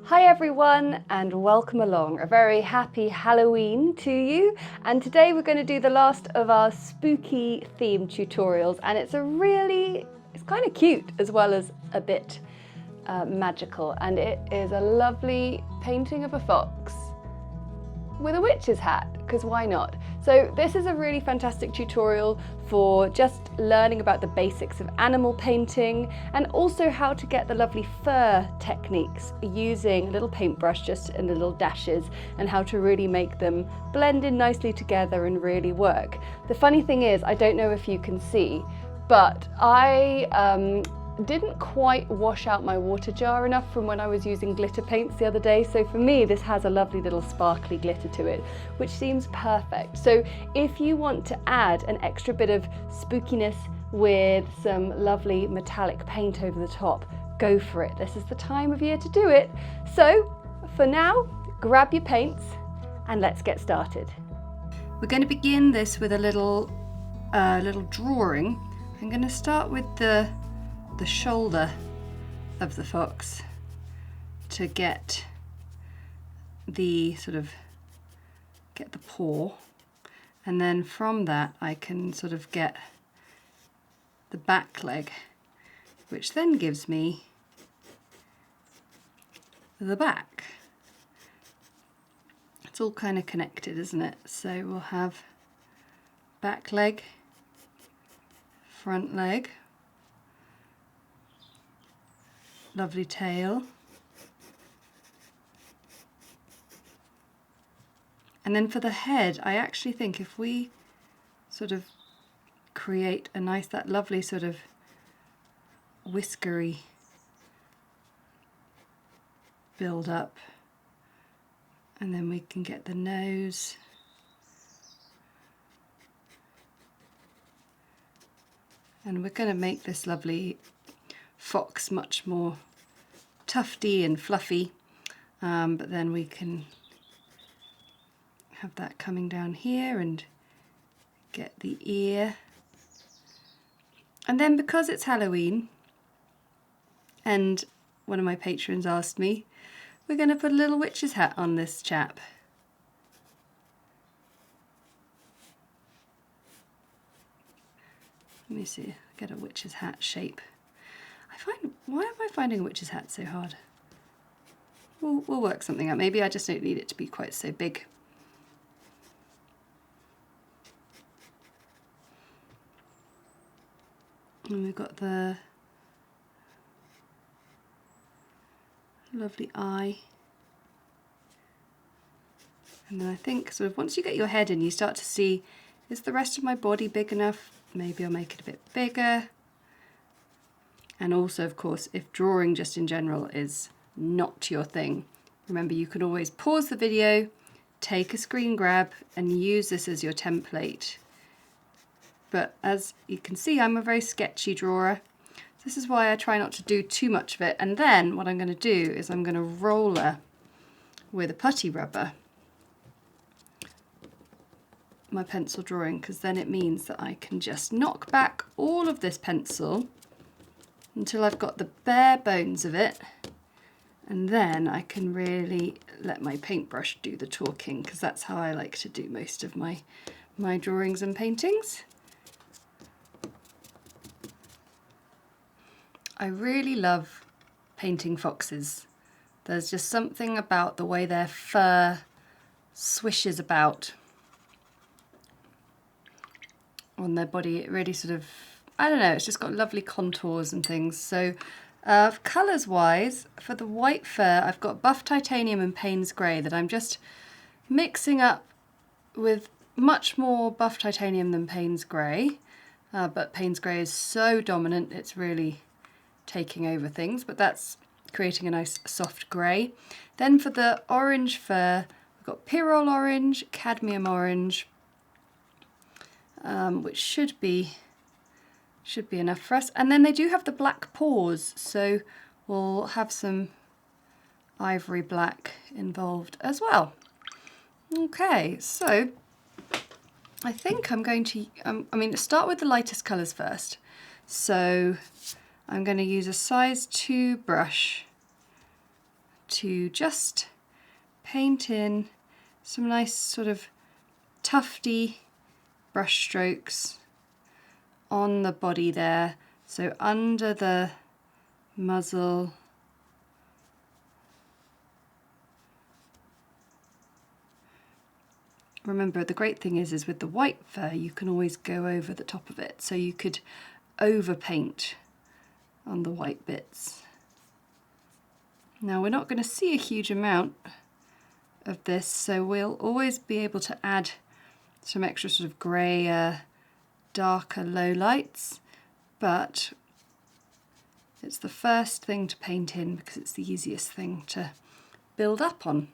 Hi everyone and welcome along. A very happy Halloween to you. And today we're going to do the last of our spooky theme tutorials, and it's kind of cute as well as a bit magical, and it is a lovely painting of a fox with a witch's hat, because why not? So this is a really fantastic tutorial for just learning about the basics of animal painting and also how to get the lovely fur techniques using a little paintbrush just in little dashes, and how to really make them blend in nicely together and really work. The funny thing is, I don't know if you can see, but I didn't quite wash out my water jar enough from when I was using glitter paints the other day. So for me, this has a lovely little sparkly glitter to it, which seems perfect. So if you want to add an extra bit of spookiness with some lovely metallic paint over the top, go for it. This is the time of year to do it. So for now, grab your paints and let's get started. We're going to begin this with a little drawing. I'm going to start with the shoulder of the fox to get the paw, and then from that I can sort of get the back leg, which then gives me the back. It's all kind of connected, isn't it? So we'll have back leg, front leg, lovely tail, and then for the head, I actually think if we sort of create that lovely sort of whiskery build up, and then we can get the nose, and we're going to make this lovely fox much more tufty and fluffy, but then we can have that coming down here and get the ear. And then because it's Halloween, and one of my patrons asked me, we're going to put a little witch's hat on this chap. Let me see, get a witch's hat shape. Why am I finding a witch's hat so hard? We'll work something out. Maybe I just don't need it to be quite so big. And we've got the lovely eye. And then I think sort of once you get your head in, you start to see, is the rest of my body big enough? Maybe I'll make it a bit bigger. And also, of course, if drawing just in general is not your thing, remember you can always pause the video, take a screen grab and use this as your template. But as you can see, I'm a very sketchy drawer. This is why I try not to do too much of it. And then what I'm going to do is I'm going to roller with a putty rubber my pencil drawing, because then it means that I can just knock back all of this pencil until I've got the bare bones of it, and then I can really let my paintbrush do the talking, because that's how I like to do most of my drawings and paintings. I really love painting foxes. There's just something about the way their fur swishes about on their body. It really sort of, I don't know, it's just got lovely contours and things. So colours wise, for the white fur, I've got buff titanium and Payne's grey that I'm just mixing up with much more buff titanium than Payne's grey, but Payne's grey is so dominant, it's really taking over things, but that's creating a nice soft grey. Then for the orange fur, we've got Pyrrole orange, cadmium orange, which should be enough for us. And then they do have the black paws, so we'll have some ivory black involved as well. Okay, so I think I'm going to, start with the lightest colours first. So I'm going to use a size 2 brush to just paint in some nice sort of tufty brush strokes on the body there, so under the muzzle, remember the great thing is with the white fur you can always go over the top of it, so you could overpaint on the white bits. Now we're not going to see a huge amount of this, so we'll always be able to add some extra sort of grey, darker lowlights, but it's the first thing to paint in because it's the easiest thing to build up on.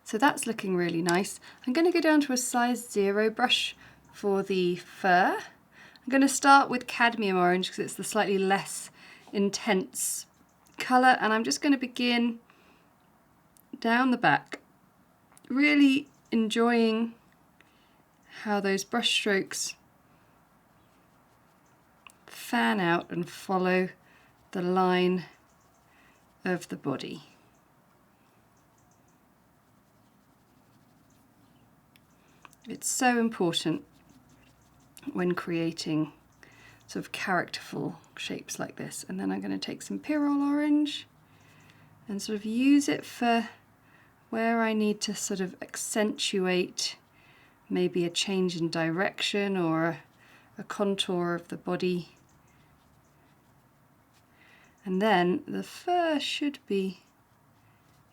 So that's looking really nice. I'm going to go down to a size 0 brush for the fur. I'm going to start with cadmium orange because it's the slightly less intense colour, and I'm just going to begin down the back, really enjoying how those brush strokes fan out and follow the line of the body. It's so important when creating sort of characterful shapes like this. And then I'm going to take some Pyrrole orange and sort of use it for where I need to sort of accentuate maybe a change in direction or a contour of the body. And then the fur should be,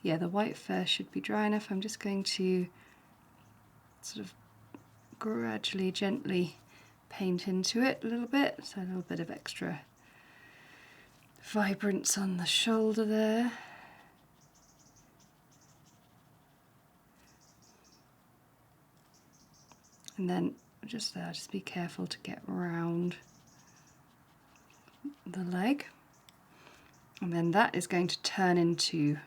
yeah, the white fur should be dry enough. I'm just going to sort of gradually, gently paint into it a little bit, so a little bit of extra vibrance on the shoulder there. And then just there, just be careful to get around the leg. And then that is going to turn into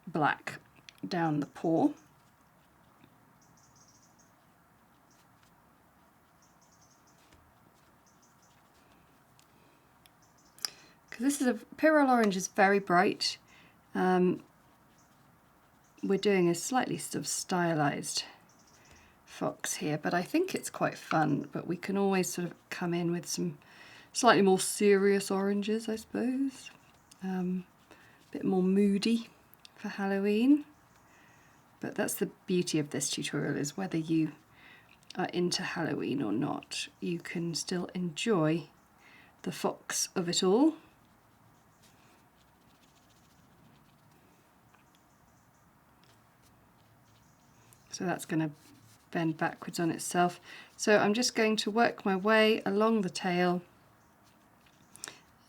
black down the paw. Because this is a Pyrrole orange is very bright. We're doing a slightly sort of stylized fox here, but I think it's quite fun. But we can always sort of come in with some slightly more serious oranges, I suppose. A bit more moody for Halloween. But that's the beauty of this tutorial, is whether you are into Halloween or not, you can still enjoy the fox of it all. So that's going to bend backwards on itself. So I'm just going to work my way along the tail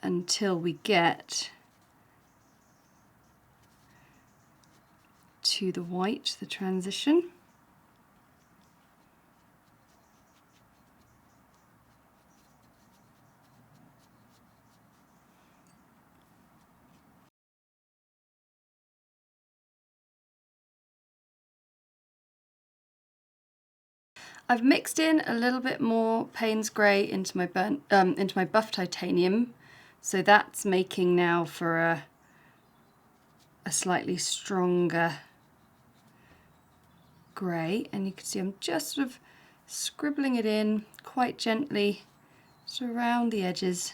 until we get to the white, the transition. I've mixed in a little bit more Payne's Grey into my buff titanium, so that's making now for a slightly stronger grey. And you can see I'm just sort of scribbling it in quite gently, so around the edges,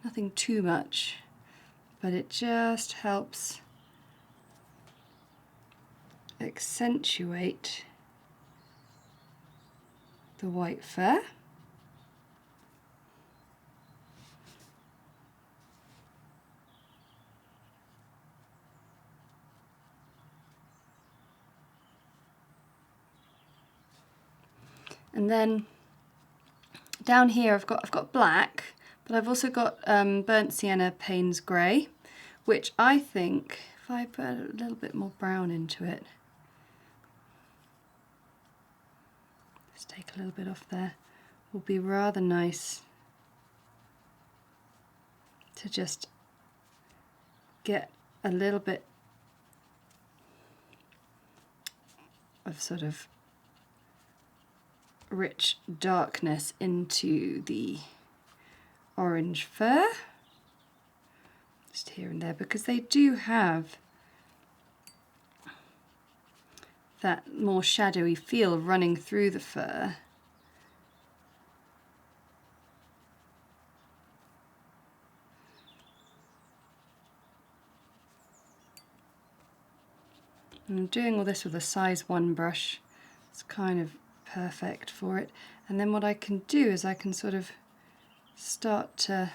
nothing too much, but it just helps accentuate the white fur. And then down here I've got black, but I've also got burnt sienna Payne's Grey, which I think if I put a little bit more brown into it, just take a little bit off there, will be rather nice to just get a little bit of sort of rich darkness into the orange fur. just here and there, because they do have that more shadowy feel running through the fur. And I'm doing all this with a size 1 brush. It's kind of perfect for it. And then what I can do is I can sort of start to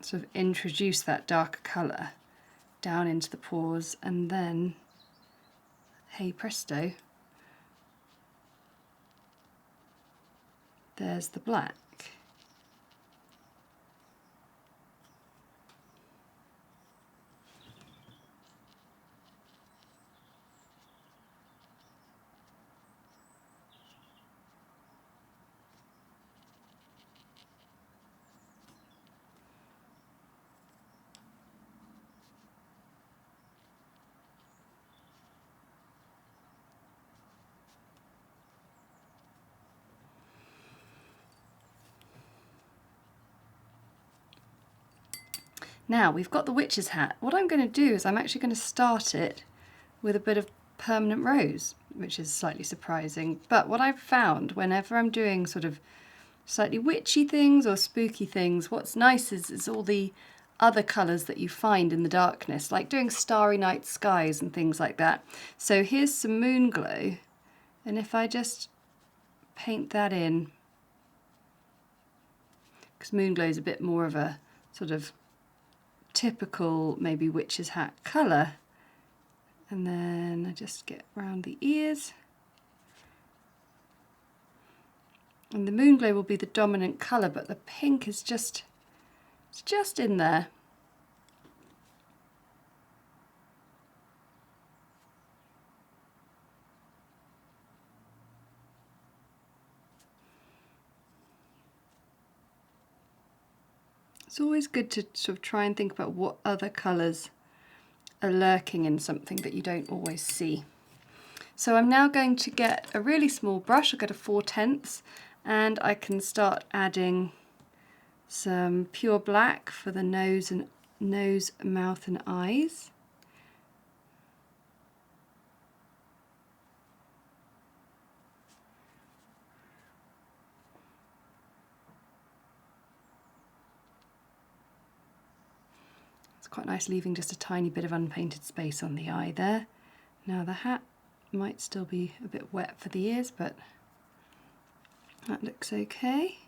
sort of introduce that darker colour down into the paws, and then, hey presto, there's the black. Now we've got the witch's hat. What I'm going to do is I'm actually going to start it with a bit of permanent rose, which is slightly surprising. But what I've found whenever I'm doing sort of slightly witchy things or spooky things, what's nice is all the other colours that you find in the darkness, like doing starry night skies and things like that. So here's some moon glow, and if I just paint that in, because moon glow is a bit more of a sort of typical maybe witch's hat colour, and then I just get around the ears, and the moon glow will be the dominant colour, but the pink is just, it's just in there. It's always good to sort of try and think about what other colours are lurking in something that you don't always see. So I'm now going to get a really small brush, I'll get a 4/10, and I can start adding some pure black for the nose, mouth and eyes. Quite nice leaving just a tiny bit of unpainted space on the eye there. Now the hat might still be a bit wet for the ears, but that looks okay.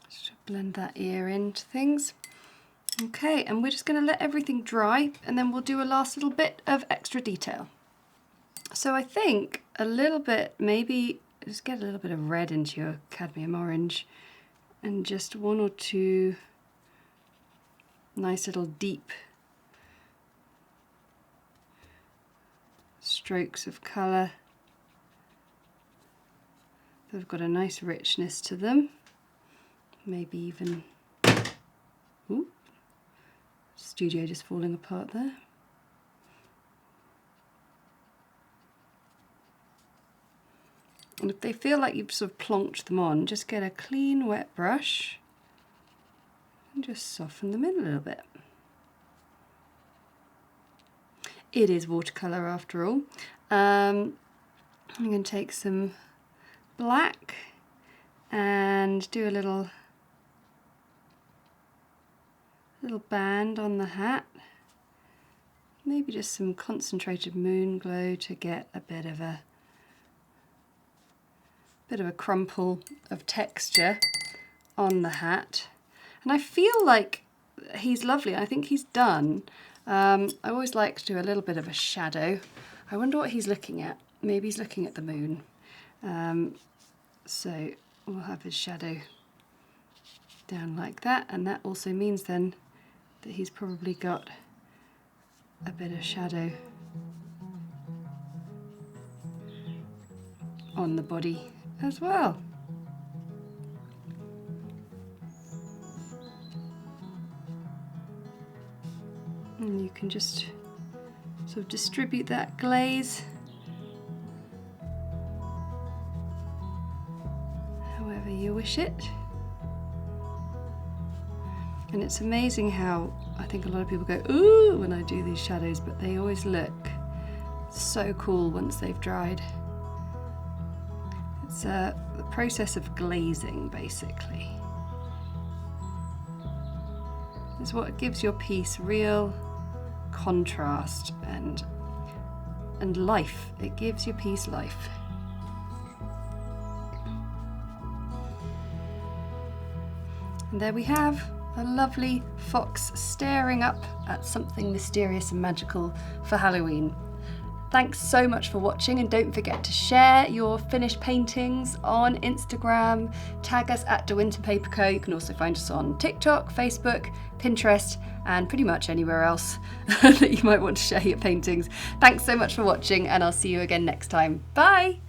Just blend that ear into things. Okay, and we're just going to let everything dry, and then we'll do a last little bit of extra detail. So I think a little bit, maybe just get a little bit of red into your cadmium orange, and just 1 or 2 nice little deep strokes of colour. They've got a nice richness to them. Maybe even, ooh, studio just falling apart there. And if they feel like you've sort of plonked them on, just get a clean wet brush and just soften them in a little bit. It is watercolour after all. I'm going to take some black and do a little band on the hat. Maybe just some concentrated moon glow to get a bit of a crumple of texture on the hat. And I feel like he's lovely. I think he's done. I always like to do a little bit of a shadow. I wonder what he's looking at. Maybe he's looking at the moon. So we'll have his shadow down like that, and that also means then that he's probably got a bit of shadow on the body as well. And you can just sort of distribute that glaze however you wish it. And it's amazing how I think a lot of people go, ooh, when I do these shadows, but they always look so cool once they've dried. It's the process of glazing, basically. It's what gives your piece real contrast and life. It gives your piece life. And there we have a lovely fox staring up at something mysterious and magical for Halloween. Thanks so much for watching, and don't forget to share your finished paintings on Instagram. Tag us at Winton Paper Co. You can also find us on TikTok, Facebook, Pinterest, and pretty much anywhere else that you might want to share your paintings. Thanks so much for watching, and I'll see you again next time. Bye!